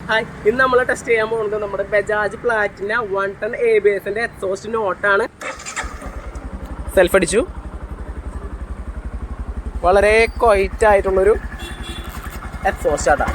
Hi, ഇന്ന് നമ്മൾ test ചെയ്യാൻ പോകുന്നത് നമ്മുടെ ബജാജ് പ്ലാറ്റിന 110 ABSന്റെ എക്സോസ്റ്റ് നോട്ടാണ്. സെൽഫ് അടിച്ചു. വളരെ ക്വൈറ്റ് ആയിട്ടുള്ളൊരു എക്സോസ്റ്റ് ആട്ടാ.